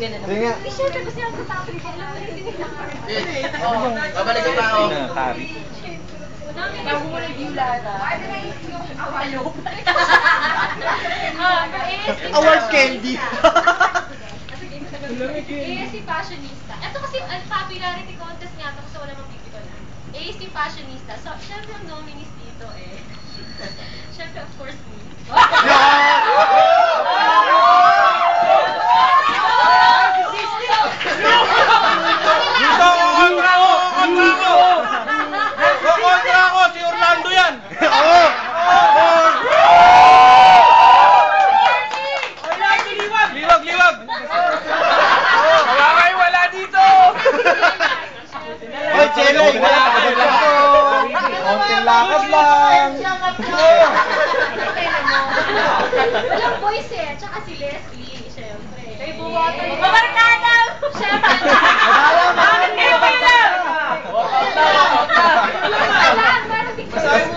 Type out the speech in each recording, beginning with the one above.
Sige nga. I-share kasi ako sa topic. Babalik ka pa ako. Kari. Bago mo review lahat ayaw. Award candy. ASC Fashionista. Ito kasi ang popularity contest nga ito kasi wala mapipito na. ASC Fashionista. So, syempre ang nominees dito syempre of course me. Kontra ako! Si Orlando yan! Oo! Orlando, liwag! Liwag, liwag! Kawakay, wala dito! Oy, Chelo! Lakad lang ako! Konting lakad lang! Walang voice tsaka si Leslie, syempre. Kay Buwata. Mabarkada! Syempre.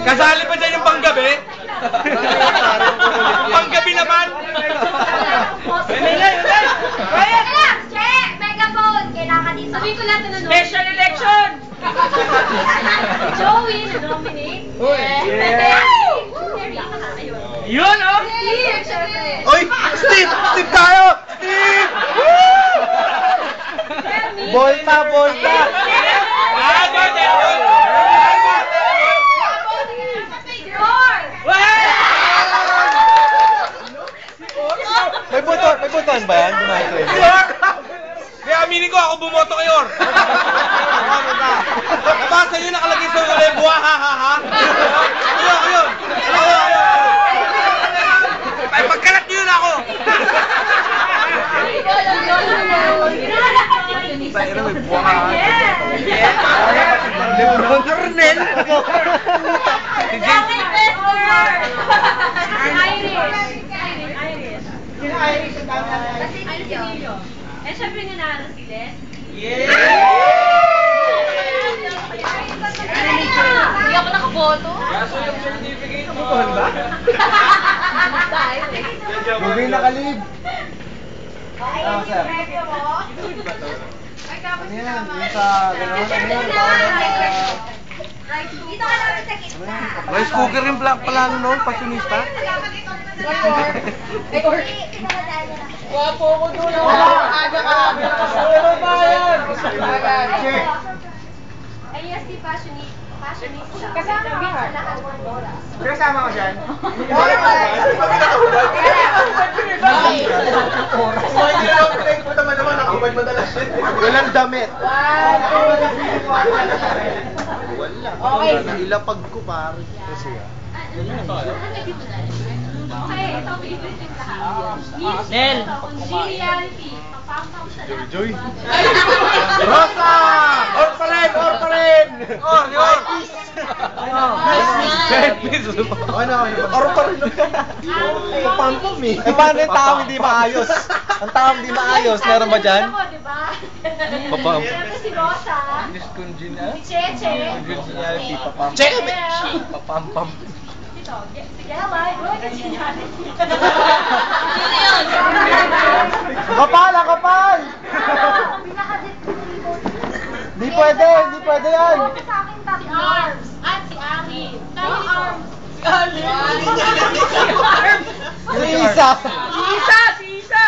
Kasali pa dyan yung panggabi? Panggabi naman? Quiet lang! Che! Megaphone! Kailangan dito. Sabihin ko lahat na Special election! Joey, na-nominate. Yun, oh! Steve, syempre. Oy! Steve! Steve tayo! Steve! Volta! Volta! May buton ba yan? Bumato yun. Kaya aminin ko, ako bumoto kay Or. Nabasa nyo nakalagay sa ulo yung buha, ha, ha, ha? Ayun. Ay, pagkalat nyo yun ako. Tayo na may buha ka. Lebron Ernel. Si Jesse. Iris. Eh, syempre nanalo si Les. Hindi ako nakaboto. Kaso yung certificate mo. ba? Gugay nakalib. Sir. Ano yan? Yung sa gano'n? Dito ka namin sa gitna. Rice cooker yung pala no, pasyonista. Wapo ko doon. Aga ka. Ano ba yan? Check. ASD Fashionista. Kasama ka. Kasama ko dyan? Walang damit. Wala. Ilapag ko pare. Kasi Okay, ito ang favorite yung lahat. Nel. Congeniality. Papampaw sa lahat. Joy. Rosa! Or pa rin! Or pa rin! Or, yun. Ano? Or pa rin. Papampam eh. Eh paano yung tao hindi maayos? Ang tao hindi maayos, meron ba dyan? Ako, diba? Papampam. Siyempre si Rosa. Si Cheche. Congeniality, papampam. Cheche! Papampam. Ito, si Gela. Congeniality. Kapal! Ang kapal! Di pwede! Di pwede yan! Sa akin si Arms. At si Amin. Tayo ni Arms. Si Isa! Si Isa!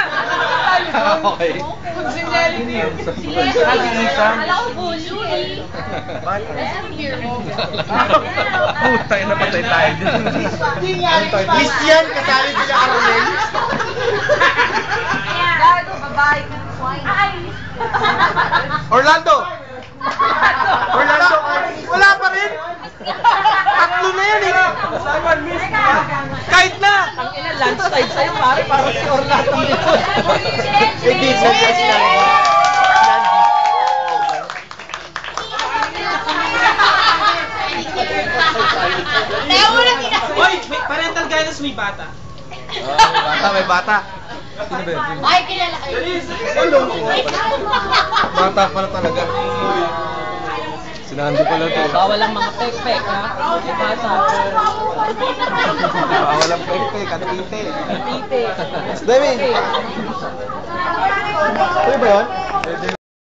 Okay. Congeniality. Si Leslie. Alam ko bully. Putang ina, patay tayo dun. Christian, kasali sila Arnel. Gago, babae ka ng swine. Ay! Orlando! Orlando! Wala pa rin! Tatlo na yan eh! Kahit na! Ang ina, landslide sa'yo, pare. Parang si Orlando dito. Hindi, suggest lang. Hoy, parental guidance may bata. May bata. Sino ba yun? Ay, kilala kayo. Bata pala talaga. Sinando pala ito. Bawal ang mga pek-pek, ha? Bata. Bawal ang pek-pek. Katite. Tite. Demi. Tuloy ba yun?